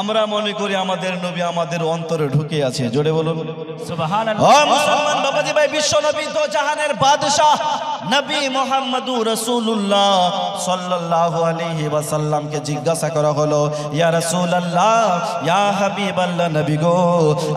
আমরা মনে করি আমাদের নবী আমাদের অন্তরে ঢুকে আছে। জোরে বলুন সুবহানাল্লাহ। ও মুসলমান বাবাজি ভাই, বিশ্ব নবী তো জাহানের বাদশাহ নবী মুহাম্মদুর রাসূলুল্লাহ সাল্লাল্লাহু আলাইহি ওয়াসাল্লামকে জিজ্ঞাসা করা হলো, ইয়া রাসূলুল্লাহ, ইয়া হাবিবাল্লাহ, নবী গো,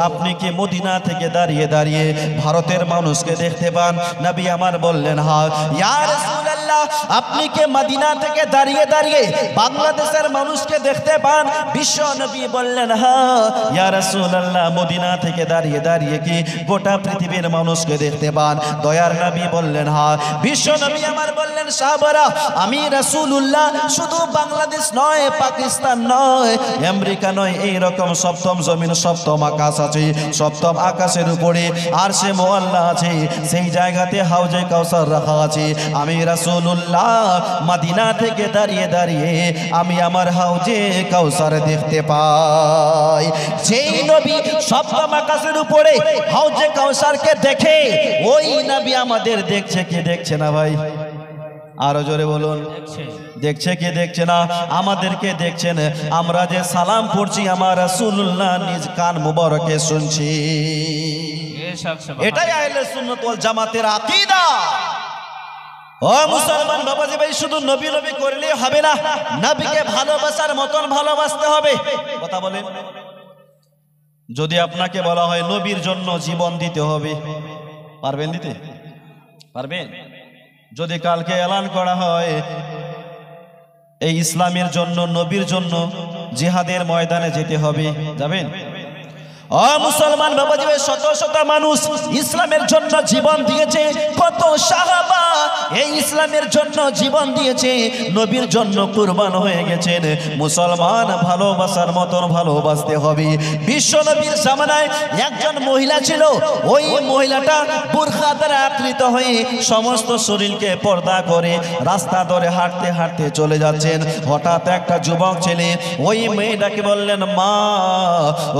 আপনি কি মদিনা থেকে দাঁড়িয়ে দাঁড়িয়ে ভারতের মানুষকে দেখতে পান? নবী আমার বললেন, হ্যাঁ। ইয়া রাসূলুল্লাহ, আপনি কি মদিনা থেকে দাঁড়িয়ে দাঁড়িয়ে বাংলাদেশের মানুষকে দেখতে পান? বিশ্ব নবী বললেন, হ্যাঁ। ইয়া রাসূলুল্লাহ, মদিনা থেকে দাঁড়িয়ে দাঁড়িয়ে কি গোটা পৃথিবীর মানুষকে দেখতে পান? দয়ার নবী বললেন, হ্যাঁ। বিশ্ব নবী আমার বললেন, সাহাবারা, আমি রাসূলুল্লাহ শুধু বাংলাদেশ নয়, পাকিস্তান নয়, আমেরিকা নয়, এই রকম সপ্তম জমিন, সপ্তম আকাশ আছে, সপ্তম আকাশের উপরে আরশে মুআল্লা আছে, সেই জায়গাতে হাউজে কাউসার রাখা আছে। আমি রাসূলুল্লাহ মদিনা থেকে দাঁড়িয়ে দাঁড়িয়ে আমি আমার হাউজে কাউসার দেখতে পাই। যেই নবী সপ্তম আকাশের উপরে হাউজে কাউসারকে দেখে, ওই নবী আমাদের দেখছে কি দেখছে না ভাই? আরো জোরে বলুন, দেখছে কি দেখছে না? আমাদেরকে দেখছেন। আমরা যে সালাম পড়ছি আমার রাসূলুল্লাহ নিজ কান মুবারকে শুনছি। এটাই আহলে সুন্নাত ওয়াল জামাতের আকীদা। ও মুসলমান বাবাজি ভাই, শুধু নবী নবী করলে হবে না, নবীকে ভালোবাসার মতন ভালোবাসতে হবে। কথা বলেন, যদি আপনাকে বলা হয় নবীর জন্য জীবন দিতে হবে, পারবেন দিতে? পারবেন? যদি কালকে এলান করা হয় এই ইসলামের জন্য, নবীর জন্য জিহাদের ময়দানে যেতে হবে, যাবেন? ও মুসলমান বাবাজি ভাই, শত শত মানুষ ইসলামের জন্য জীবন দিয়েছে, কত সাহাবা এই ইসলামের জন্য জীবন দিয়েছে, নবীর জন্য কুরবান হয়ে গেছেন। মুসলমান ভালোবাসার মতন ভালোবাসতে হবে। বিশ্ব নবীর জামানায় একজন মহিলা ছিল, ওই মহিলাটা বুরখা দ্বারা আবৃত হয়ে সমস্ত শরীরকে পর্দা করে রাস্তা ধরে হাঁটতে হাঁটতে চলে যাচ্ছেন। হঠাৎ একটা যুবক ছেলে ওই মেয়েটাকে বললেন, মা,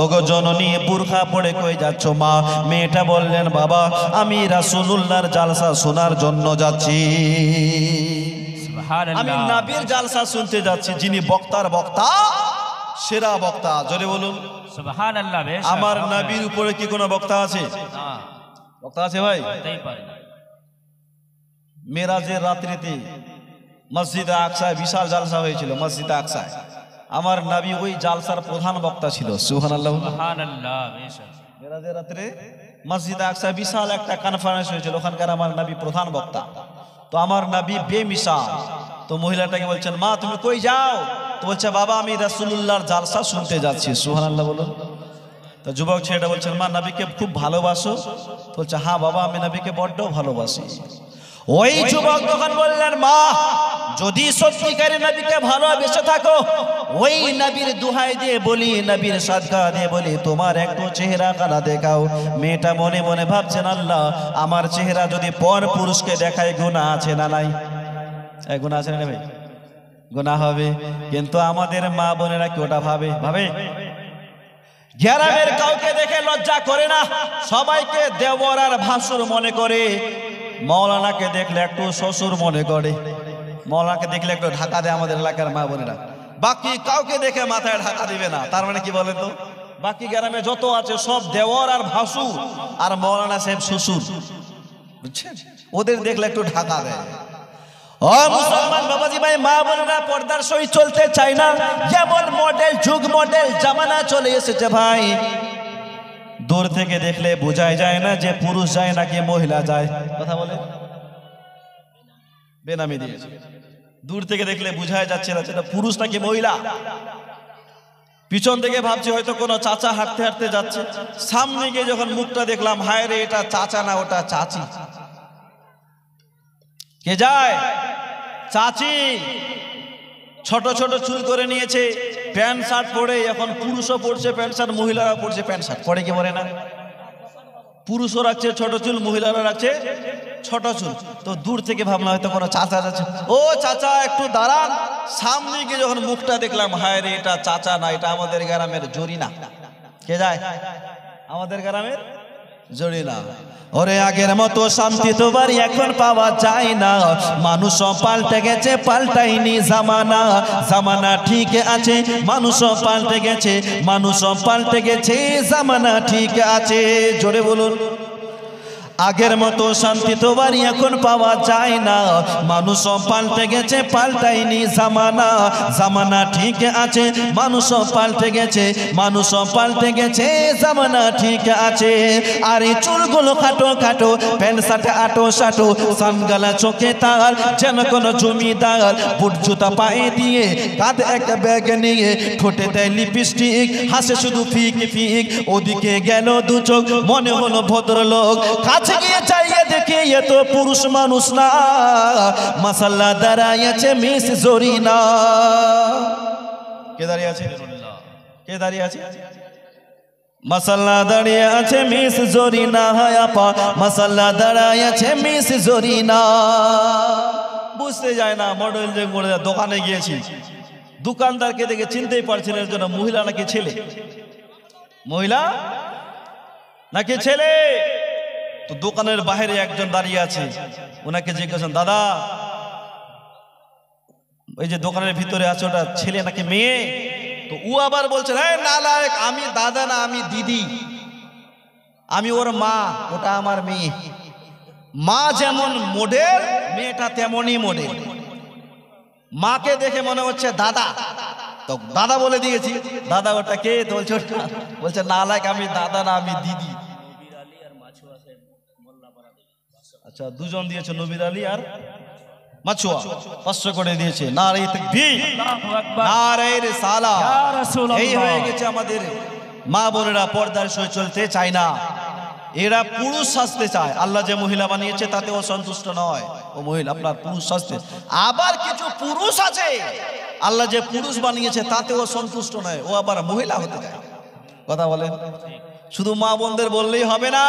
ওগো জননী, বুরখা পড়ে কই যাচ্ছ মা? মেয়েটা বললেন, বাবা, আমি রাসূলুল্লাহর জালসা শোনার জন্য যাচ্ছি, আমি নবীর জালসা শুনতে যাচ্ছি, যিনি বক্তার বক্তা, সেরা বক্তা। জোরে বলুন সুবহানাল্লাহ। আমার নবীর উপরে কি কোনো বক্তা আছে? বক্তা আছে ভাই? মেরাজের রাত্রিতে মসজিদে আকসায় বিশাল জালসা হয়েছিল। মসজিদে আকসায় আমার নবী ওই জালসার প্রধান বক্তা ছিল। সুবহানাল্লাহ সুবহানাল্লাহ। মেরাজের রাতে মসজিদে আকসায় বিশাল একটা কনফারেন্স হয়েছিল, ওখানকার আমার নবী প্রধান বক্তা। তো আমার নবী বেমিসাল। তো মহিলাটাকে বলছেন, মা, তুমি কই যাও? তো বলছে, বাবা, আমি রাসূলুল্লাহর জালসা শুনতে যাচ্ছি। সুবহানাল্লাহ বলুন। তো যুবক ছেলেটা বলছেন, মা, নবীকে খুব ভালোবাসো? তো বলছে, হ্যাঁ বাবা, আমি নবীকে বড্ড ভালোবাসি। ওই যুবক তখন বললেন, মা, যদি সত্যিকারে নবীকে ভালোবেসে থাকো, ওই নবীর দুহাই দিয়ে বলি, নবীর সাদকা দিয়ে বলি, তোমার একটু চেহারা কানা দেখাও। মেয়েটা মনে মনে ভাবছেন, আল্লাহ, আমার চেহারা যদি পর পুরুষকে দেখায় গুনাহ আছে না নাই? গুনাহ আছে না ভাই? গুনাহ হবে। কিন্তু আমাদের মা বোনেরা কি ওটা ভাবে? ভাবে? গ্রামের কাউকে দেখে লজ্জা করে না, সবাইকে দেওর আর ভাসুর মনে করে। মৌলানাকে দেখলে একটু শ্বশুর মনে করে, মৌলানাকে দেখলে একটু ঢাকা দেয় আমাদের এলাকার মা বোনেরা। বাকি কাউকে দেখে মাথায় ঢাকা দিবে না। তার মানে কি বলেন তো? বাকি গ্রামে যত আছে সব দেওর আর ভাসুর, আর মৌলানা সাহেব শ্বশুর, বুঝছেন? ওদের দেখলে একটু ঢাকা দেয়। ও মুসলমান বাবাজি ভাই, মা বোনেরা পর্দার সহিত চলতে চায় না। যেমন মডেল যুগ, মডেল জামানা চলে এসেছে ভাই। দূর থেকে দেখলে বোঝাই যায় না যে পুরুষ যায় নাকি মহিলা যায়। কথা বলে বেনামি দিয়েছে। দূর থেকে দেখলে বোঝাই যাচ্ছে না যেটা পুরুষ নাকি মহিলা। পিছন থেকে ভাবছি হয়তো কোনো চাচা হাঁটতে হাঁটতে যাচ্ছে, সামনে গিয়ে যখন মুখটা দেখলাম, হায় রে, এটা চাচা না, ওটা চাচি। কে যায়? চাচি। ছোট ছোট চুল করে নিয়েছে, প্যান্ট শার্ট পরে। এখন পুরুষও পড়ছে প্যান্ট শার্ট, মহিলারা পড়ছে প্যান্ট শার্ট। পরে কি পরে না? পুরুষও রাখছে ছোট চুল, মহিলারা রাখছে ছোট চুল। তো দূর থেকে ভাবলাম হয়তো কোনো চাচা যাচ্ছে। ও চাচা, একটু দাঁড়ান। সামনে গিয়ে যখন মুখটা দেখলাম, হায় রে, এটা চাচা না, এটা আমাদের গ্রামের জরিনা। কে যায়? আমাদের গ্রামের জড়ি না। ওরে আগের মতো শান্তি তো বাড়ি এখন পাওয়া যায় না, মানুষও পাল্টে গেছে, পাল্টাইনি জামানা। জামানা ঠিক আছে, মানুষও পাল্টে গেছে, মানুষও পাল্টে গেছে, জামানা ঠিক আছে। জোরে বলুন। আগের মতো শান্তি তো বাড়ি এখন পাওয়া যায় না, মানুষও পাল্টে গেছে, পাল্টাইনি জামানা। জামানা ঠিক আছে, মানুষও পাল্টে গেছে, মানুষও পাল্টে গেছে, জামানা ঠিক আছে। আর এই চুলগুলো খাটো খাটো, প্যান্ট শার্টে আটো সাটো, সানগালা চোখে তার যেন কোনো জমিদার। বুট জুতা পায়ে দিয়ে, কাঁধে একটা ব্যাগ নিয়ে, ঠোঁটে দেয় লিপস্টিক, হাসে শুধু ফিক ফিক। ওদিকে গেল দু চোখ, মনে হলো ভদ্রলোক। গিয়ে চাইয়ে দেখে এ তো পুরুষ মানুষ না, মাসাল্লাহ দাঁড়াইছে মিস জরিনা। কে দাঁড়িয়ে আছে? কে দাঁড়িয়ে আছে? মাসাল্লাহ দাঁড়িয়ে আছে মিস জরিনা। হায় আপা, মাসাল্লাহ দাঁড়ায় আছে মিস জরিনা। বুঝতে যায় না মডেল যে করে। দোকানে গিয়েছি, দোকানদারকে দেখে চিনতেই পারছেন এর জন্য মহিলা নাকি ছেলে, মহিলা নাকি ছেলে। তো দোকানের বাইরে একজন দাঁড়িয়ে আছে, ওনাকে জিজ্ঞাসা, দাদা ওই যে দোকানের ভিতরে আছে ওটা ছেলে নাকি মেয়ে? তো ও আবার বলছে, হ্যাঁ নালায়েক, আমি দাদা না, আমি দিদি, আমি ওর মা, ওটা আমার মেয়ে। মা যেমন মডেল, মেয়েটা তেমনই মডেল। মাকে দেখে মনে হচ্ছে দাদা, তো দাদা বলে দিয়েছি। দাদা ওটা কে? তো বলছে নালায়েক, আমি দাদা না, আমি দিদি। আচ্ছা, দুজন দিয়েছে, নবীর আলী আর মাছুয়া, 500 করে দিয়েছে। নারে তাকবীর, নারে রিসালাত। এই হয়ে গেছে আমাদের মা বোনেরা পর্দার সঙ্গে চলতে চায় না, এরা পুরুষ সাজতে চায়। আল্লাহ যে মহিলা বানিয়েছে তাতেও সন্তুষ্ট নয়, ও মহিলা আপনার পুরুষ সাজতে। আবার কিছু পুরুষ আছে আল্লাহ যে পুরুষ বানিয়েছে তাতেও সন্তুষ্ট নয়, ও আবার মহিলা হতে চায়। কথা বলেন। শুধু মা বোনদের বললেই হবে না,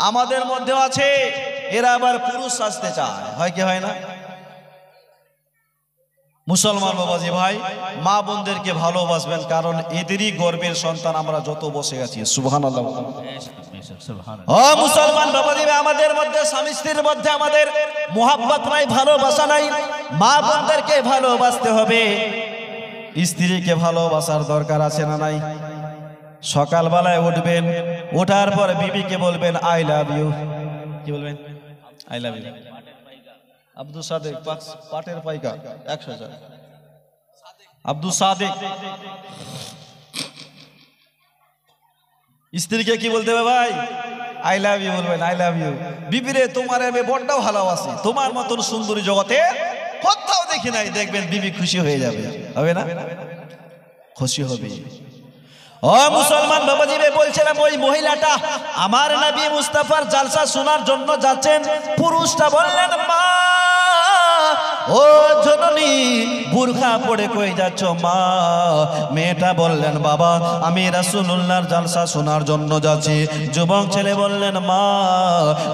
আমাদের মধ্যেও আছে এরা আবার পুরুষ সাজতে চায়। হয় কি হয় না? মুসলমান বাবাজি ভাই, মা বোনদেরকে ভালোবাসবেন, কারণ এদেরই গর্বের সন্তান আমরা যত বসে আছি। সুবহানাল্লাহ। ও মুসলমান বাবাজি ভাই, আমাদের মধ্যে স্বামী স্ত্রীর মধ্যে আমাদের মোহাব্বত নাই, ভালোবাসা নাই। মা বোনদেরকে ভালোবাসতে হবে, স্ত্রীকে ভালোবাসার দরকার আছে না নাই? সকালবেলায় উঠবেন, ওঠার পর বিবিকে বলবেন আই লাভ ইউ। কি বলবেন? I love you. Abdul Sadek, পাটের পাইকা 100। আব্দুল সাদেক। স্ত্রীকে কি বলতে হবে ভাই? আই লাভ ইউ বলবেন, আই লাভ ইউ। বিবিরে তোমার আমি বড্ড ভালোবাসি, তোমার মতন সুন্দরী জগতে কোথাও দেখি নাই। দেখবেন বিবি খুশি হয়ে যাবে, হবে না? খুশি হবে। ও মুসলমান বাবাজি ভাই, বলছিলাম ওই মহিলাটা আমার নবী মুস্তাফার জালসা শোনার জন্য যাচ্ছেন। পুরুষটা বললেন, মা ও জননী, বুরখা পড়ে কই যাচ্ছ মা? মেয়েটা বললেন, বাবা আমি রাসূলুল্লাহর জালসা শোনার জন্য যাচ্ছি। যুবক ছেলে বললেন, মা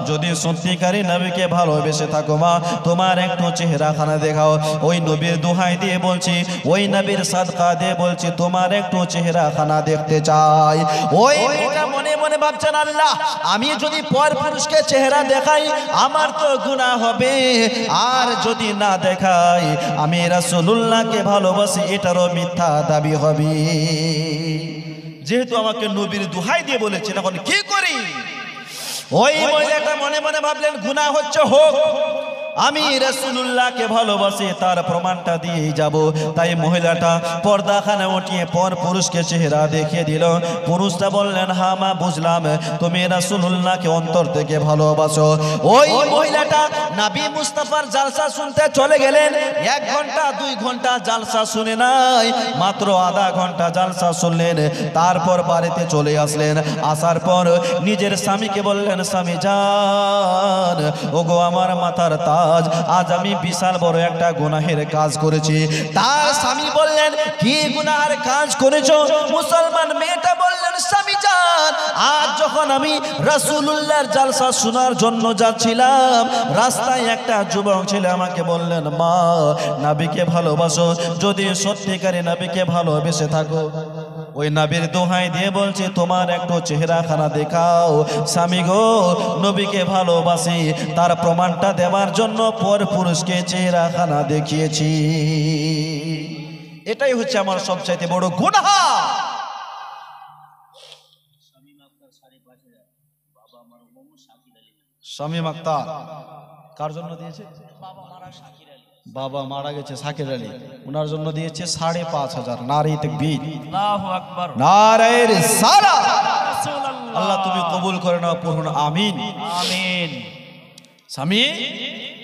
যদি সত্যিকারী নবীকে ভালোবেসে থাকো মা, তোমার একটু চেহারাখানা দেখাও। ওই নবীর দোহাই দিয়ে বলছি, ওই নবীর সাদকা দিয়ে বলছি, তোমার একটু চেহারাখানা দেখতে চাই। ওই মেয়েটা মনে মনে ভাবছেন, আল্লাহ আমি যদি পর পুরুষকে চেহারা দেখাই আমার তো গুনাহ হবে, আর যদি না দেখাই আমি রাসূলুল্লাহকে ভালোবাসি এটারও মিথ্যা দাবি হবে। যেহেতু আমাকে নবীর দোহাই দিয়ে বলেছেন, এখন কি করি? ওই মহিলাটা মনে মনে ভাবলেন, গুনাহ হচ্ছে হোক, আমি রাসূলুল্লাহকে ভালোবাসি তার প্রমাণটা দিয়েই যাব। তাই মহিলাটা পর্দাখানে উঠিয়ে পর পুরুষকে চেহারা দেখিয়ে দিল। পুরুষটা বললেন, হ্যাঁ মা বুঝলাম, তুমি রাসূলুল্লাহকে অন্তর থেকে ভালোবাসো। ওই মহিলাটা নবী মুস্তাফার জালসা শুনতে চলে গেলেন। 1 ঘন্টা 2 ঘন্টা জালসা শুনে নাই, মাত্র আধা ঘন্টা জালসা শুনলেন। তারপর বাড়িতে চলে আসলেন। আসার পর নিজের স্বামীকে বললেন, স্বামী জান, ওগো আমার মাথার তাজ, আজ আমি বিশাল বড় একটা গুনাহের কাজ করেছি। তার স্বামী বললেন, কি গুনাহের কাজ করেছো? মুসলমান মেয়েটা বললেন, স্বামী জান, আজ যখন আমি রাসূলুল্লাহর জালসা শোনার জন্য যাচ্ছিলাম, রাস্তায় একটা যুবক ছেলে আমাকে বললেন, মা নবীকে ভালোবাসো, যদি সত্যিকারে নবীকে ভালোবেসে থাকো ওই নবীর দোহাই দিয়ে বলছে তোমার একটু চেহারাখানা দেখাও। স্বামী গো, নবীকে ভালোবাসি, তার প্রমাণটা দেওয়ার জন্য পর পুরুষকে চেহারাখানা দেখিয়েছি। এটাই হচ্ছে আমার সবচাইতে বড় গুনাহ। শামীম আক্তার কার জন্য দিয়েছে? বাবা মারা গেছে শাকির আলী, ওনার জন্য দিয়েছে 5,500। নারে তাকবীর, আল্লাহু আকবার, নারে রিসালাত। আল্লাহ তুমি কবুল করে নাও, পড়ুন আমিন আমিন। স্বামী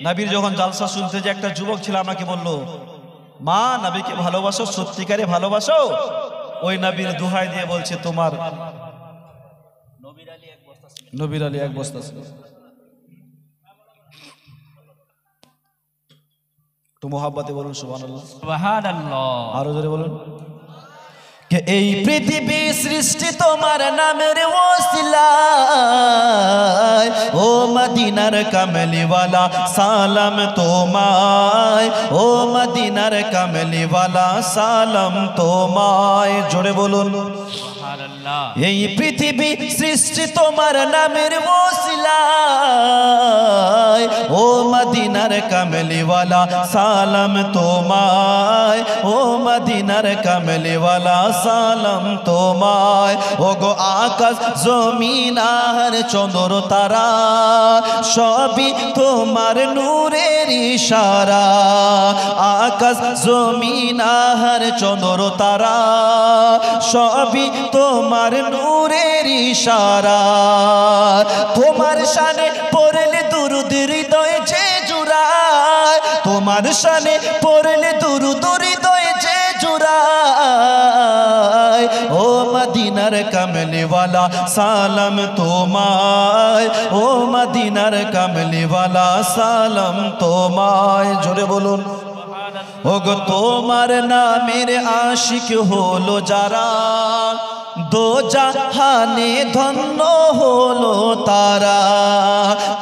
নবীর যখন জালসা শুনতে যে একটা যুবক ছিল আমাকে বলল, মা নবীকে ভালোবাসো, সত্যিকারে ভালোবাসো? ওই নবীর দোহাই দিয়ে বলছে তোমার নবীর আলী এক বস্তা ছিল। তো মোহাব্বতে বলুন সুবহানাল্লাহ, সুবহানাল্লাহ, আরো জোরে বলুন। কে এই পৃথিবী সৃষ্টি তোমার নামের ওসিলায়, ও মদিনার কামলিওয়ালা সালাম তোমায়, ও মদিনার কামলিওয়ালা সালাম তোমায়। জোরে বলুন সুবহানাল্লাহ। এই পৃথিবী সৃষ্টি তোমার নামের ওসিলায়, ও মদিনার কামলিওয়ালা সালাম তোমায়, ও মদিনার কামলিওয়ালা সালাম তোমায়। ও গো আকাশ জমিন আর চন্দ্র তারা সবই তোমার নূরের ইশারা, আকাশ জমিন আর চন্দ্র তারা সবই তোমার নূরের ইশারা। তোমার শানে পড়লে দুরুদ হৃদয় যে জুড়ায়, তোমার শানে পড়লে দুরুদ হৃদয় যে জুড়ায়। ও মদিনার কামলিওয়ালা সালাম তোমায়, ও মদিনার কামলিওয়ালা সালাম তোমায়। জোরে বলুন। ও গো তোমার নামের আশিক হলো যারা, দো জাহানে ধন্য হলো তারা।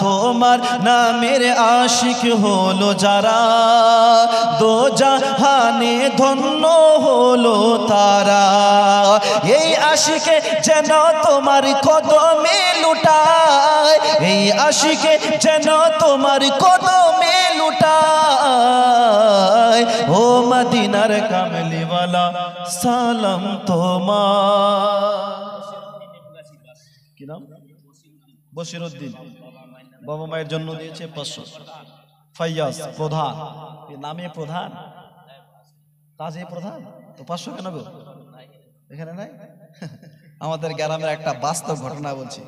তোমার নামের আশিক হলো যারা, দো জাহানে ধন্য হলো তারা। এই আশিকে যেন তোমার কদমে লুটায়, এই আশিকে যেন তোমার কদমে লুটায়। ও মদিনার কামলিওয়ালা সালাম তোমার। কি নাম? বশিরউদ্দিন, বাবা মায়ের জন্য দিয়েছে 500। ফাইয়াজ প্রধান, নামে প্রধান, কাজে প্রধান, তো 500 কেন গো? এখানে নাই? আমাদের গ্রামের একটা বাস্তব ঘটনা বলছি।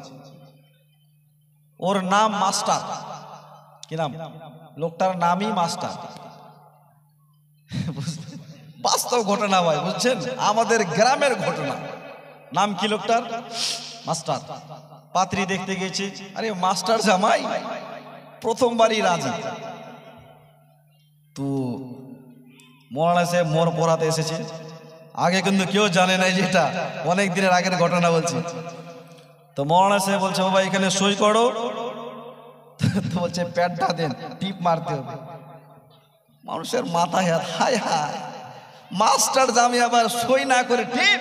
ওর নাম মাস্টার। কি নাম? লোকটার নামই মাস্টার। বাস্তব ঘটনা ভাই, বুঝছেন? আমাদের গ্রামের ঘটনা। নাম কি লোকটার? মাস্টার। পাত্রী দেখতে গেছে, আরে মাস্টার জামাই, প্রথমবারই রাজি। তো মৌলানা সাহেব মোর পড়াতে এসেছে, আগে কিন্তু কেউ জানে নাই যে এটা অনেক দিনের আগের ঘটনা বলছি। তো মৌলানা সাহেব বলছে, বাবা এখানে সই করো। তো বলছে প্যাডটা দেন, টিপ মারতে হবে। মানুষের মাথায় হাত, হায় হায়, মাস্টার জামি আবার সই না করে টিপ।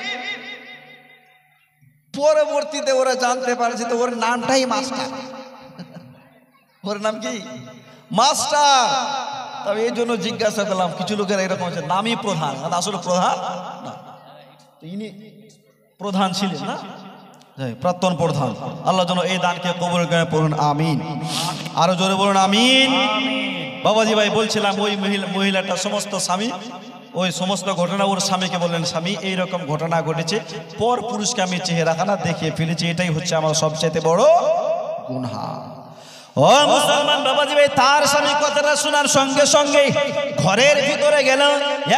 পরবর্তীতে ওরা জানতে পারছে তো ওর নামটাই মাস্টার। ওর নাম কি? মাস্টার। তবে এই জন্য জিজ্ঞাসা করলাম, কিছু লোকের এরকম আছে নামই প্রধান, আসলে প্রধান না, ইনি প্রধান ছিলেন না, প্রাক্তন প্রধান। আল্লাহ যেন এই দানকে কবুল করে, পড়ুন আমিন। আরো জোরে বলুন আমিন। বাবাজি ভাই বলছিলাম, ওই মহিলাটা সমস্ত স্বামী, ওই সমস্ত ঘটনা ওর স্বামীকে বললেন, স্বামী এইরকম ঘটনা ঘটেছে, পর পুরুষকে আমি চেহারাখানা দেখিয়ে ফেলেছি, এটাই হচ্ছে আমার সবচেয়ে বড় গুনাহ। ও মুসলমান বাবাজি ভাই, তার স্বামী কথাটা শোনার সঙ্গে সঙ্গে ঘরের ভিতরে গেল,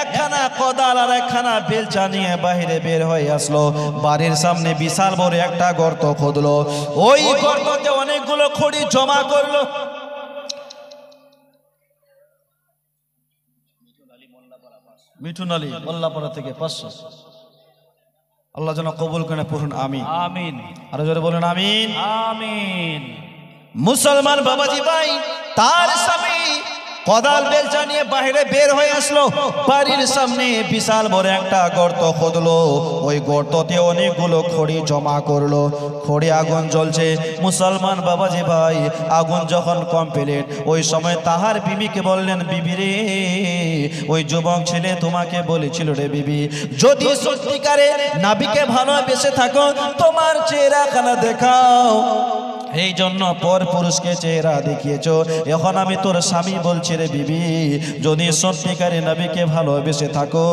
একখানা কোদাল আর একখানা বেলচা নিয়ে বাইরে বের হয়ে আসলো। বাড়ির সামনে বিশাল বড় একটা গর্ত খুঁড়লো, ওই গর্ততে অনেকগুলো খড়ি জমা করলো। মিঠুন আলী মোল্লাপাড়া থেকে 500। আল্লাহ যেন কবুল করে, পড়ুন আমিন আমিন। আরো জোরে বলুন আমিন আমিন। মুসলমান বাবাজি ভাই, তার স্বামী কোদাল বেলচা নিয়ে বাইরে বের হয়ে আসলো। বাড়ির সামনে বিশাল বড় একটা গর্ত খুঁড়লো। ওই গর্ততে অনেকগুলো খড়ি জমা করলো। খড়ি আগুন জ্বলছে। মুসলমান বাবাজি ভাই, আগুন যখন কমপ্লিট, ওই সময় তাহার বিবিকে বললেন, বিবি রে, ওই যুবক ছেলে তোমাকে বলেছিল রে বিবি, যদি সত্যিকারে নবীকে ভালোবেসে থাকো তোমার চেহারাখানা দেখাও। এই জন্য পর পুরুষকে চেহারা দেখিয়েছো। এখন আমি তোর স্বামী বলছি রে বিবি, যদি সত্যিকারে নবীকে ভালোবেসে থাকো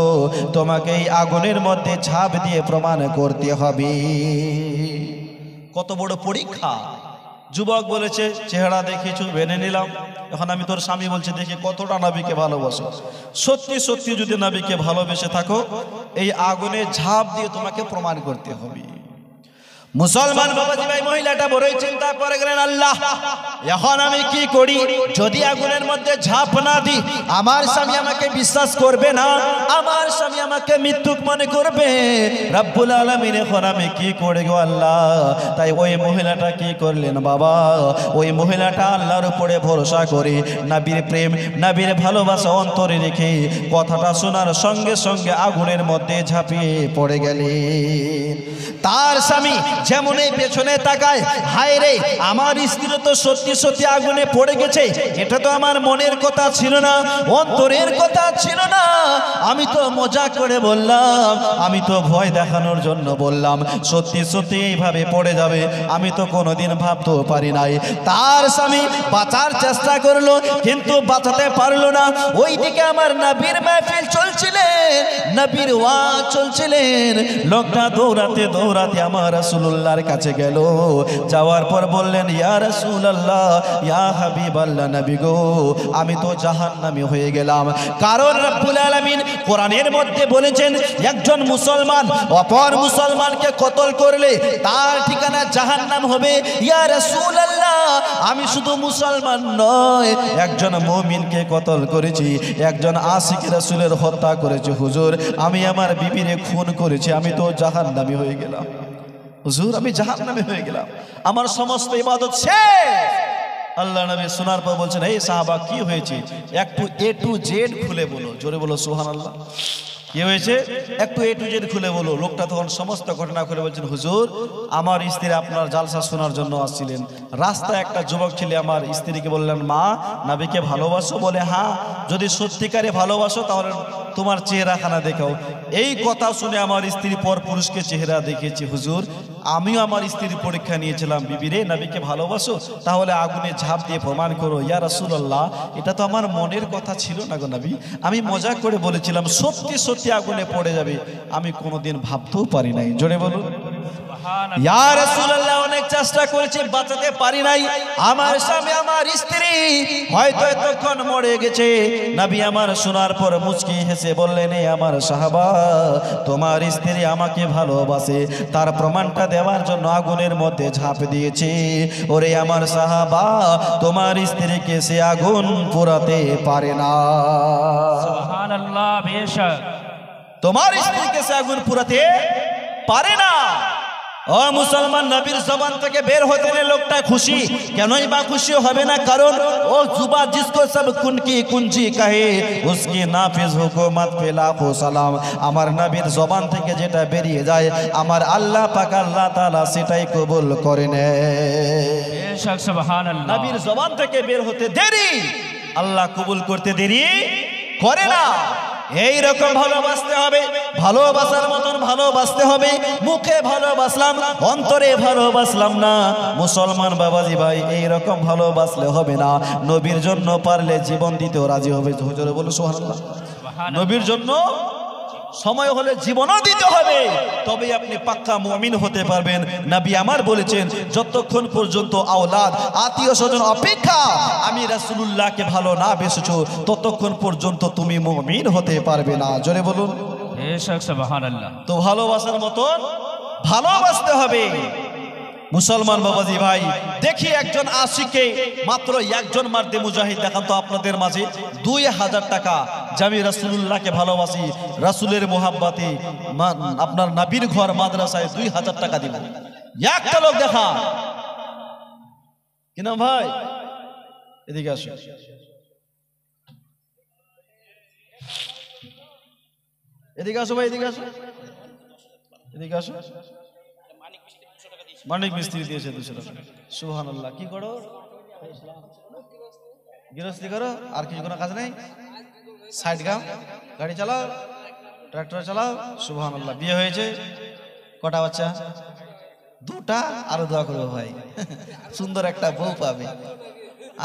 তোমাকে এই আগুনের মধ্যে ঝাঁপ দিয়ে প্রমাণ করতে হবে। কত বড় পরীক্ষা! যুবক বলেছে চেহারা দেখিয়েছো, মেনে নিলাম। এখন আমি তোর স্বামী বলছি, দেখি কতটা নবীকে ভালোবাসো। সত্যি সত্যি যদি নবীকে ভালোবেসে থাকো এই আগুনে ঝাঁপ দিয়ে তোমাকে প্রমাণ করতে হবে। মুসলমান বাবাজি ভাই, মহিলাটা বড়ই চিন্তা করে গেলেন, আল্লাহ এখন আমি কি করি? যদি আগুনের মধ্যে ঝাঁপ না দিই আমার স্বামী আমাকে বিশ্বাস করবে না, আমার স্বামী আমাকে মৃত্যুক মনে করবে। রব্বুল আলামিন, এখন আমি কি করে গো আল্লাহ? তাই ওই মহিলাটা কি করলেন বাবা? ওই মহিলাটা আল্লাহর উপরে ভরসা করে নবীর প্রেম নবীর ভালোবাসা অন্তরে রেখে কথাটা শোনার সঙ্গে সঙ্গে আগুনের মধ্যে ঝাঁপিয়ে পড়ে গেলেন। তার স্বামী যেমন এই পেছনে তাকায়, হায় রে আমার স্ত্রী তো সত্যি সত্যি আগুনে পড়ে গেছে, এটা তো আমার মনের কথা ছিল না, অন্তরের কথা ছিল না, আমি তো মজা করে বললাম, আমি তো ভয় দেখানোর জন্য বললাম, সত্যি সত্যি এইভাবে পড়ে যাবে আমি তো কোনোদিন ভাবতেও পারি নাই। তার স্বামী বাঁচার চেষ্টা করলো কিন্তু বাঁচাতে পারলো না। ওইদিকে আমার নবীর মাহফিল চলছিলেন, নবীর ওয়াজ চলছিলেন। লোকটা দৌড়াতে দৌড়াতে আমার রাসূলুল্লাহর কাছে গেল। যাওয়ার পর বললেন, ইয়া রাসূলুল্লাহ, ইয়া হাবিবাল্লাহ, নবী গো আমি তো জাহান্নামী হয়ে গেলাম। কারণ রব্বুল আলামিন কোরআনের মধ্যে বলেছেন, একজন মুসলমান অপর মুসলমানকে কতল করলে তার ঠিকানা জাহান্নাম হবে। ইয়া রাসূলুল্লাহ, আমি শুধু মুসলমান নয়, একজন মুমিনকে কতল করেছি, একজন আশিক রাসূলের হত্যা করেছি হুজুর, আমি আমার বিবিরে খুন করেছি, আমি তো জাহান্নামী হয়ে গেলাম হুজুর, আমি জাহান্নামী হয়ে গেলাম, আমার সমস্ত ইবাদত শেষ। আল্লাহ নবী শোনার পর বলছেন, এই সাহাবা কি হয়েছে একটু A to Z খুলে বলো। জোরে বলো সুবহানাল্লাহ। কি হয়েছে একটু A to Z খুলে বলো। লোকটা তখন সমস্ত ঘটনা খুলে বলছেন, হুজুর আমার স্ত্রী আপনার জালসা শোনার জন্য আসছিলেন, রাস্তায় একটা যুবক ছেলে আমার স্ত্রীকে বললেন, মা নবীকে ভালোবাসো? বলে হ্যাঁ। যদি সত্যিকারে ভালোবাসো তাহলে তোমার চেহারাখানা দেখাও। এই কথা শুনে আমার স্ত্রী পর পুরুষকে চেহারা দেখিয়েছে। হুজুর আমিও আমার স্ত্রীর পরীক্ষা নিয়েছিলাম, বিবিরে নবীকে ভালোবাসো? তাহলে আগুনে ঝাঁপ দিয়ে প্রমাণ করো। ইয়া রাসূলুল্লাহ, এটা তো আমার মনের কথা ছিল না গো নবী, আমি মজা করে বলেছিলাম, সত্যি সত্যি আগুনে পড়ে যাবে আমি কোনোদিন ভাবতেও পারি নাই। জোরে বলুন ইয়া রাসূলুল্লাহ, অনেক চেষ্টা করেছি বাঁচাতে পারি নাই, আমার স্বামী আমার স্ত্রী হয়তো এতক্ষণ মরে গেছে। নবী আমার শোনার পর মুচকি হেসে বললেন, এ আমার সাহাবা, তোমার স্ত্রী আমাকে ভালোবাসে, তার প্রমাণটা দেওয়ার জন্য আগুনের মধ্যে ঝাঁপ দিয়েছে। ওরে আমার সাহাবা, তোমার স্ত্রীকে সে আগুন পোড়াতে পারে না। সুবহানাল্লাহ, বেশক তোমার স্ত্রীকে সে আগুন পোড়াতে পারে না। ও মুসলমান, নবীর জবান থেকে বের হতে নেই লোকটা খুশি। কেনই বা খুশি হবে না? কারণ ও জুবা জিসকো সব কুনকি কুঞ্জি কাহে উসকি নাফিজ হুকুমত পে লাখো সালাম। আমার নবীর জবান থেকে যেটা বেরিয়ে যায় আমার আল্লাহ পাক আল্লাহ তাআলা সেটাই কবুল করে নেয়। বেশক সুবহানাল্লাহ। নবীর জবান থেকে বের হতে দেরি, আল্লাহ কবুল করতে দেরি করে না। এই রকম ভালোবাসতে হবে, ভালোবাসার মতন ভালোবাসতে হবে। মুখে ভালোবাসলাম, অন্তরে ভালোবাসলাম না। মুসলমান বাবাজি ভাই, এই রকম ভালোবাসলে হবে না। নবীর জন্য পারলে জীবন দিতেও রাজি হবে। হুজুরে বলো সুবহানাল্লাহ। নবীর জন্য সময় হলে জীবনও দিতে হবে, তবে আপনি পাক্কা মুমিন হতে পারবেন। নবী আমার বলেছেন, যতক্ষণ পর্যন্ত আওলাদ আত্মীয় স্বজন অপেক্ষা আমি রাসূলুল্লাহকে ভালো না বেসেছো ততক্ষণ পর্যন্ত তুমি মুমিন হতে পারবে না। জোরে বলুন বেশক সুবহানাল্লাহ। তো ভালোবাসার মতন ভালোবাসতে হবে। মুসলমান বাবাজি ভাই, দেখি একজন আশিককে মাত্র একজন মার্দে মুজাহিদ দেখান তো আপনাদের মাঝে 2000 টাকা, যে আমি রাসূলুল্লাহকে ভালোবাসি, রাসূলের মোহাব্বতে আপনার নবীর ঘর মাদ্রাসায় 2000 টাকা দিব। একটা লোক দেখা কি নাম ভাই, এদিকে আসো। এদিকে আসো ভাই, এদিকে আসো, এদিকে আসো। মানিক মিস্ত্রি দিয়েছে 200 টাকা। সুবহানাল্লাহ। কি করো? গৃহস্থী করো, আর কিছু কোনো কাজ নেই? সাইড গাও, গাড়ি চালাও, ট্রাক্টর চালাও। সুবহানাল্লাহ। বিয়ে হয়েছে? কটা বাচ্চা? 2টা। আরো দোয়া করবো ভাই, সুন্দর একটা বউ পাবে।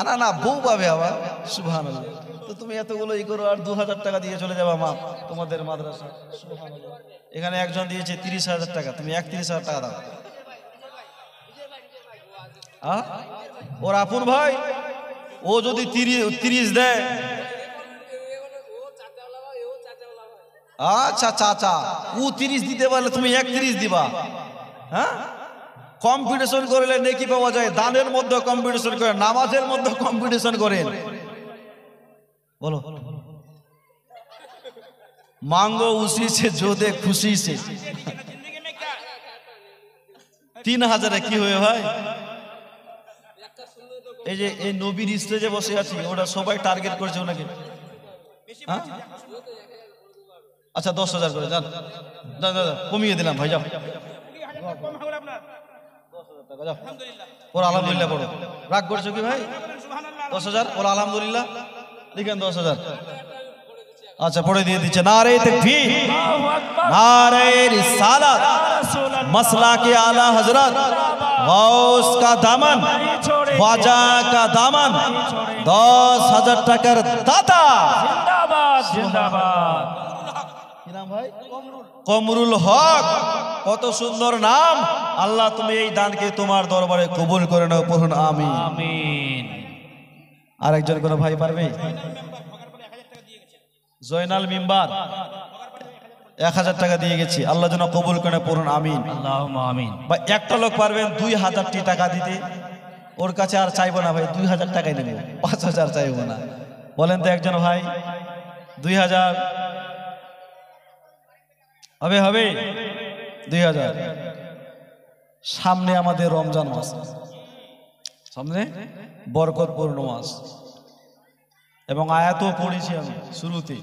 না না, বউ পাবে আবার। সুবহানাল্লাহ। তো তুমি এতগুলো ই করো আর 2000 টাকা দিয়ে চলে যাবা মা তোমাদের মাদ্রাসা। সুবহানাল্লাহ। এখানে একজন দিয়েছে 30,000 টাকা, তুমি 31,000 টাকা দাও। ওর আপন ভাই, ও যদি 30 দেয়, আচ্ছা চাচা, ও 30 দিতে পারলে তুমি 31 দিবা। হ্যাঁ, কম্পিটিশন করলে নেকি পাওয়া যায়। দানের মধ্যে কম্পিটিশন করে, নামাজের মধ্যে কম্পিটিশন করেন। বলো, मांगो उसी से जो दे खुशी से। 3000 কি হয়ে ভাই? এই যে এই নবীর স্টেজে বসে আছি, ওটা সবাই টার্গেট করেছে ওনাকে। হ্যাঁ, আচ্ছা 10,000 করে যান, কমিয়ে দিলাম ভাই, যাও। 10,000 টাকা যাও। ওর আলহামদুলিল্লাহ পড়ো। রাগ করছো কি ভাই? 10,000 ওর আলহামদুলিল্লাহ লিখেন 10,000। अच्छा पढ़े दिए दीजिए। नारे तकबीर, नारे रिसालत, मसला के आला हजरत, गौस का दामन, ख्वाजा का दामन, 10,000 টাকার দাতা। जिंदाबाद जिंदाबाद। কি নাম ভাই? কমরুল হক। কত সুন্দর নাম। আল্লাহ তুমি এই দানকে তোমার দরবারে কবুল করে নাও, পড়ুন আমিন। আমিন। আরেকজন কোন ভাই পারবে? জয়নাল মিম্বার 1000 টাকা দিয়ে গেছি, আল্লাহ যেন কবুল করে, পড়ুন আমিন। আল্লাহুম্মা আমিন। বা একটা লোক পারবেন 2000টি টাকা দিতে, ওর কাছে আর চাইবো না ভাই, 2000 টাকাই নেব, 5000 চাইবো না। বলেন তো একজন ভাই, 2000 হবে? হবে 2000। সামনে আমাদের রমজান মাস, সামনে বরকতপূর্ণ মাস, এবং আয়াতও পড়েছি আমি শুরুতে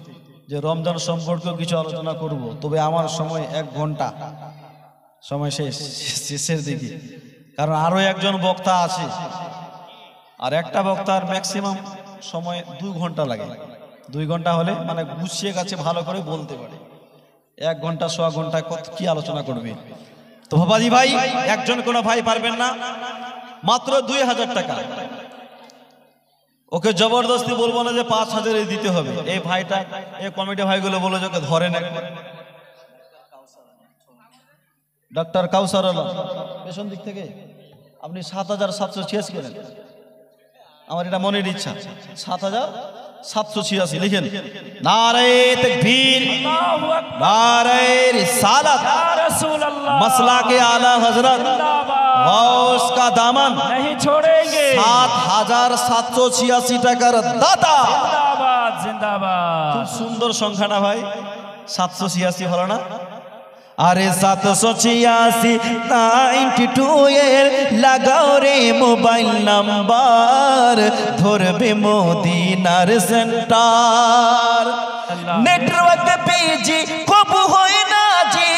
যে রমজান সম্পর্কে কিছু আলোচনা করব, তবে আমার সময় 1 ঘন্টা, সময় শেষের দিকে, কারণ আরো একজন বক্তা আছে, আর একটা বক্তার ম্যাক্সিমাম সময় 2 ঘন্টা লাগে। 2 ঘন্টা হলে মানে গুছিয়ে গেছে ভালো করে বলতে পারে। 1 ঘন্টা 100 ঘন্টায় কত কি আলোচনা করবে। তো বাবাজি ভাই, একজন কোনো ভাই পারবেন না? মাত্র 2000 টাকা। ওকে জবরদস্তি বলবো না যে 5000 দিতে হবে। এই ভাইটা, এই কমিটি ভাইগুলো বলে যে ওকে ধরেন একবার। ডক্টর কাউসার আলম, পেছন দিক থেকে আপনি 7786 করেন। আমার এটা মনের ইচ্ছা, 7786 লিখেন। নারে তাকবীর, আল্লাহু আকবার। नारे रिसालत, या रसूल अल्लाह, मसला के आला हजरत, जिंदाबाद, गौस का दामन, नहीं छोड़ेंगे। 7786 টাকার দাতা। जिंदाबाद जिंदाबाद। খুব সুন্দর সংখ্যা না ভাই? 786 হলো না? আরে 786 92 এর লাগাও রে মোবাইল নাম্বার, ধরবে মদিনার সেন্টার। নেটওয়ার্ক বিজি কবু হয় না জি,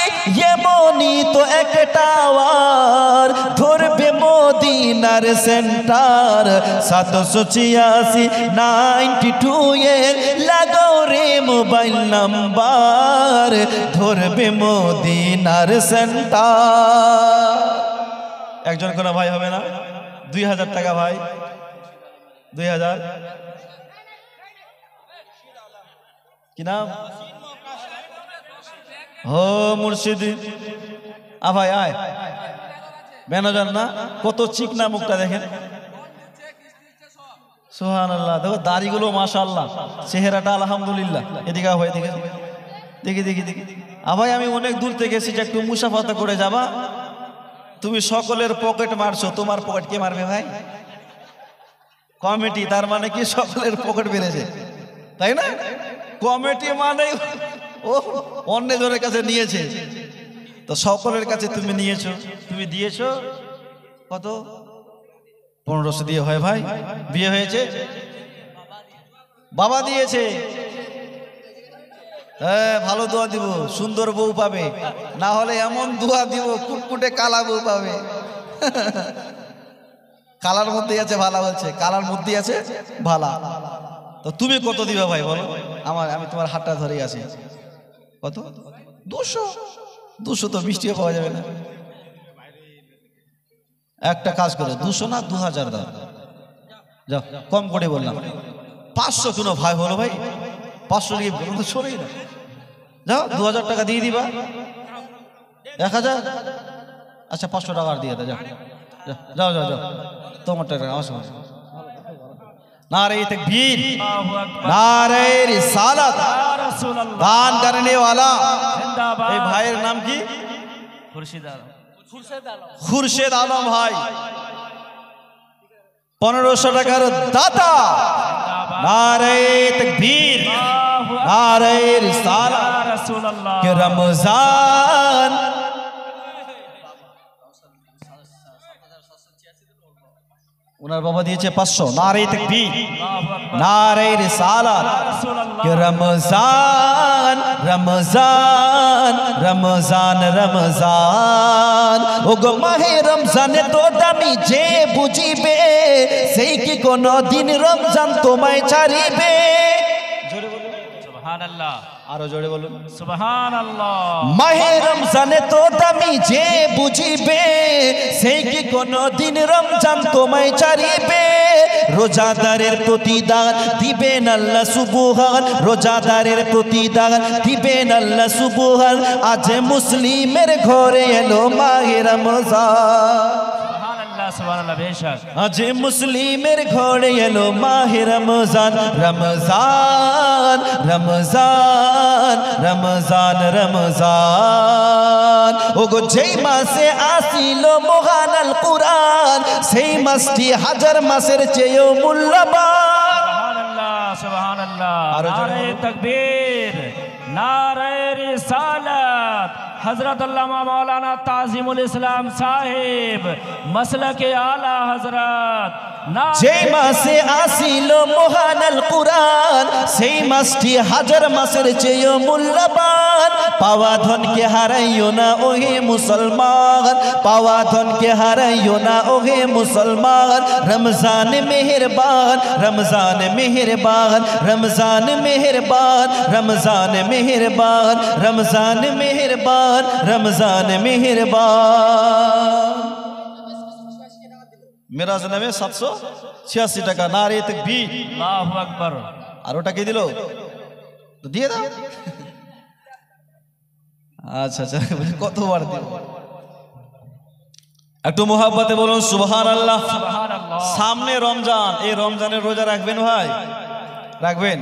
এমনই তো একটা ওয়ার, ধরবে মদিনার সেন্টার। 786 92 এর লাগাও রে মোবাইল নাম্বার, ধরবে মদিনার সেন্টার। একজন কোন ভাই হবে না? 2000 টাকা ভাই, 2000। কি নাম? হো মুর্শিদি। ভাই আয়, ম্যানেজার না? কত চিকনা মুখটা দেখেন। সুবহানাল্লাহ। দেখো দাড়িগুলো মাশাআল্লাহ, চেহারাটা আলহামদুলিল্লাহ। এদিকে ভাই, এদিকে দেখি দেখি দেখি। ভাই আমি অনেক দূর থেকে এসেছি, একটু মুসাফাতা করে যাবা। তুমি সকলের পকেট মারছো, তোমার পকেট কে মারবে ভাই? কমিটি, তার মানে কি সকলের পকেট বেড়েছে, তাই না? কমিটি মানে ও অন্যজনের কাছে নিয়েছে, তো সকলের কাছে তুমি নিয়েছো, তুমি দিয়েছো কত? 1500 দিয়ে হয় ভাই? বিয়ে হয়েছে? বাবা দিয়েছে। হ্যাঁ ভালো দোয়া দিব, সুন্দর বউ পাবে, না হলে এমন দোয়া দিব কুটকুটে কালা বউ পাবে। কালার মধ্যেই আছে ভালা, বলছে কালার মধ্যেই আছে ভালা। তো তুমি কত দিবে ভাই বলো? আমি তোমার হাতটা ধরেই আছি। কত? 200। 200 তো মিষ্টিও পাওয়া যাবে না। একটা কাজ করো, 200 না 2000 দাও, যাও কম করে বললাম। 500 কোনো ভাই হলো ভাই, 500 টাকা সরেই না, যাও 2000 টাকা দিয়ে দিবা। 1000, আচ্ছা 500 টাকা আর দিয়ে দাও, যাও যাও যাও যাও, তোমার টাকা আমার সমস্যা। नारे तकबीर, नारे रिसालत, दान करने वाला এই ভাইয়ের নাম কি? খুরশেদ আলম ভাই, 1500 টাকার দাতা। नारे तकबीर, नारे रिसालत के रमजान। उनार बाबा दिए 500। नारे तकबीर, नारे रिसालत के रमजान रमजान रमजान रमजान। ओ गो माहे रमजाने तो दामी जे बुझिबे, সেই কি কোন দিন রমজান তোমায় ছাড়িবে। জোরে বলুন সুবহানাল্লাহ, আরো জোরে বলুন সুবহানাল্লাহ। মাহে রমজানে তো দামি যে বুঝিবে, সেই কি কোন দিন রমজান তোমায় ছাড়িবে। রোজাদারের প্রতিদান দিবেন আল্লাহ সুবহান, রোজাদারের প্রতিদান দিবেন আল্লাহ সুবহান। আজ মুসলিমের ঘরে এলো মাহে রমজান। আজ মুসলিমের ঘরে এলো মাহে রমজান। রমজান রমজান রমজান রমজান। ওগো যেই মাসে আসিল মহান আল কুরআন, সেই মাসটি হাজার মাসের চেয়েও মূল্যবান। সুবহানাল্লাহ, নারে তাকবীর, নারে রিসালাত। हजरत अल्लामा मौलाना ताज़ीमुल इस्लाम साहिब मसलके आला हजरत। যেই মাসে আসিল মহান আল কুরআন, সেই মাসটি হাজার মাসের চেয়েও মূল্যবান। পাওয়া ধনকে হারাইও না ওহে মুসলমান, পাওয়া ধনকে হারাইও না ওহে মুসলমান। রমজান মেহেরবান, রমজান মেহেরবান, রমজান মেহেরবান, রমজান মেহেরবান, রমজান মেহেরবান, রমজান মেহেরবান। मेरा जनाबे 786 টাকা। नारे तकबीर, अल्लाहु আকবার। আর ওটা কে দিল? তো দিয়ে দাও। আচ্ছা আচ্ছা, কতবার দিব? একটু মোহাব্বতে বলুন সুবহানাল্লাহ। সামনে রমজান, এই রমজানের রোজা রাখবেন ভাই, রাখবেন।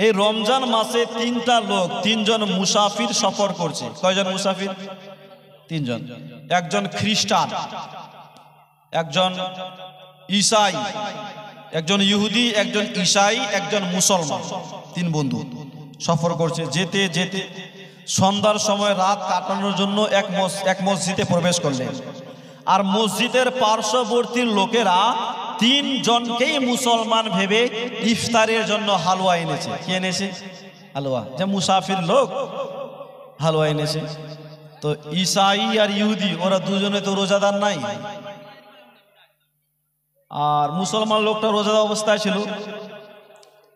এই রমজান মাসে 3টা লোক, 3 জন মুসাফির সফর করছে। কয়জন মুসাফির? 3 জন। একজন খ্রিস্টান, একজন ঈসাই, একজন ইহুদি, একজন ঈসাই, একজন মুসলমান। 3 বন্ধু সফর করছে। যেতে যেতে সন্ধ্যার সময় রাত কাটানোর জন্য এক মসজিদে প্রবেশ করলেন। আর মসজিদের পার্শ্ববর্তী লোকেরা 3 জনকেই মুসলমান ভেবে ইফতারের জন্য হালুয়া এনেছে। কি এনেছে? হালুয়া। যে মুসাফির লোক হালুয়া এনেছে। তো ঈসাই আর ইহুদি ওরা দুজনে তো রোজাদার নাই, আর মুসলমান লোকটা রোজাদার অবস্থায় ছিল।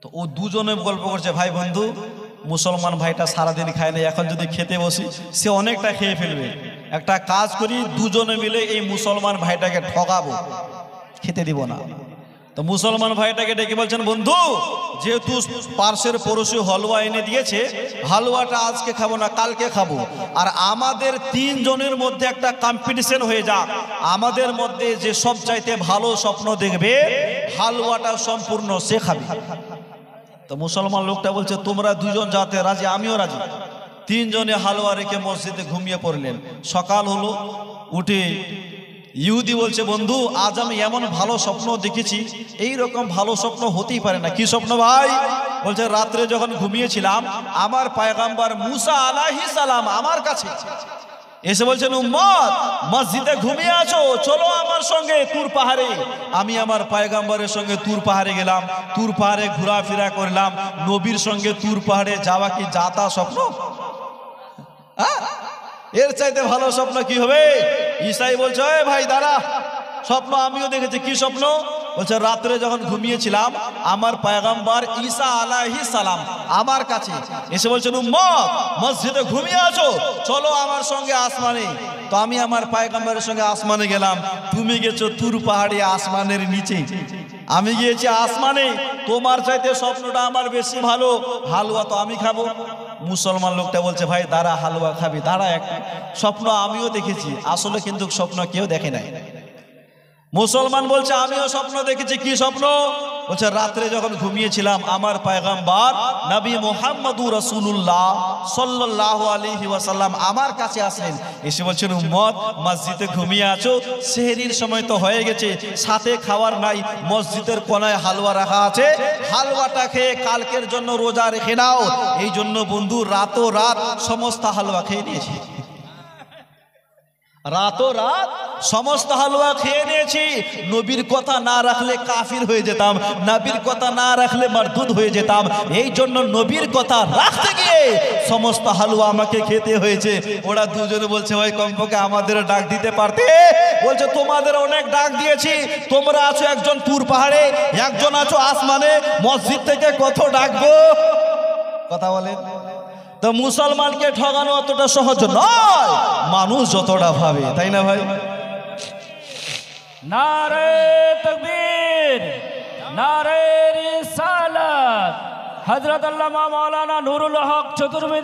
তো ও দুজনে গল্প করছে, ভাই বন্ধু, মুসলমান ভাইটা সারাদিন খায় না, এখন যদি খেতে বসি সে অনেকটা খেয়ে ফেলবে। একটা কাজ করি, দুজনে মিলে এই মুসলমান ভাইটাকে ঠকাবো, খেতে দিব না। তো মুসলমান ভাইটাকে ডেকে বলছেন, বন্ধু, যেহেতু পার্শ্বের পড়োশি হালুয়া এনে দিয়েছে, হালুয়াটা আজকে খাবো না, কালকে খাবো। আর আমাদের 3 জনের মধ্যে একটা কম্পিটিশন হয়ে যাক, আমাদের মধ্যে যে সব চাইতে ভালো স্বপ্ন দেখবে হালুয়াটা সম্পূর্ণ সে খাবে। তো মুসলমান লোকটা বলছে, তোমরা 2 জন যাতে রাজি, আমিও রাজি। 3 জনে হালুয়া রেখে মসজিদে ঘুমিয়ে পড়লেন। সকাল হলো, উঠে ইহুদি বলছে, বন্ধু, আজ আমি এমন ভালো স্বপ্ন দেখেছি, এই রকম ভালো স্বপ্ন হতেই পারে না। কি স্বপ্ন ভাই? বলছে, রাত্রে যখন ঘুমিয়েছিলাম আমার পয়গম্বর মুসা আলাইহিস সালাম আমার কাছে এসে বলছেন উম্মত মসজিদে ঘুমিয়ে আছো, চলো আমার সঙ্গে তুর পাহাড়ে। আমি আমার পয়গম্বরের সঙ্গে তুর পাহাড়ে গেলাম, তুর পাহাড়ে ঘোরাফেরা করলাম। নবীর সঙ্গে তুর পাহাড়ে যাওয়া কি যাতা স্বপ্ন? এর চাইতে ভালো স্বপ্ন কি হবে? ঈসাই বলছে ওই ভাই দাঁড়া, স্বপ্ন আমিও দেখেছি। কি স্বপ্ন? বলছে রাত্রে যখন ঘুমিয়েছিলাম আমার পয়গম্বর ঈসা আলাইহিস সালাম আমার কাছে এসে বলছেন উম্মত মসজিদে ঘুমিয়ে আছো, চলো আমার সঙ্গে আসমানে। তো আমি আমার পয়গম্বরের সঙ্গে আসমানে গেলাম, তুমি গেছো তুর পাহাড়ে আসমানের নিচে, আমি গিয়েছি আসমানে। তোমার চাইতে স্বপ্নটা আমার বেশি ভালো, হালুয়া তো আমি খাবো। মুসলমান লোকটা বলছে ভাই দাঁড়া, হালুয়া খাবি দাঁড়া, একটা স্বপ্ন আমিও দেখেছি, আসলে কিন্তু স্বপ্ন কেউ দেখে নাই। মুসলমান বলছে আমিও স্বপ্ন দেখেছি। কি স্বপ্ন? বলছে রাত্রে যখন ঘুমিয়েছিলাম আমার পয়গম্বর নবী মুহাম্মদুর রাসূলুল্লাহ সাল্লাল্লাহু আলাইহি ওয়াসাল্লাম আমার কাছে আসেন, এসে বলছেন উম্মত মসজিদে ঘুমিয়ে আছো, সেহরির সময় তো হয়ে গেছে, সাথে খাবার নাই, মসজিদের কোনায় হালুয়া রাখা আছে, হালুয়াটা খেয়ে কালকের জন্য রোজা রেখে নাও। এই জন্য বন্ধু রাত সমস্ত হালুয়া খেয়ে নিয়েছি, রাত সমস্ত হালুয়া খেয়ে নিয়েছি। নবীর কথা না রাখলে কাফির হয়ে যেতাম, নবীর কথা না রাখলে মারদুদ হয়ে যেতাম। এই জন্য নবীর কথা রাখতে গিয়ে সমস্ত হালুয়া আমাকে খেতে হয়েছে। ওরা দুজনে বলছে ভাই কমপক্ষে আমাদের ডাক দিতে পারতে। বলছে তোমাদের অনেক ডাক দিয়েছি, তোমরা আছো একজন তুর পাহাড়ে, একজন আছো আসমানে, মসজিদ থেকে কত ডাকবো? কথা বলেন তো। মুসলমানকে ঠকানো অতটা সহজ নয় মানুষ যতটা ভাবে, তাই না ভাই? নারে তাকবীর, নারে রিসালাত। হযরত আল্লামা মাওলানা নুরুল হক চতুর্বেদী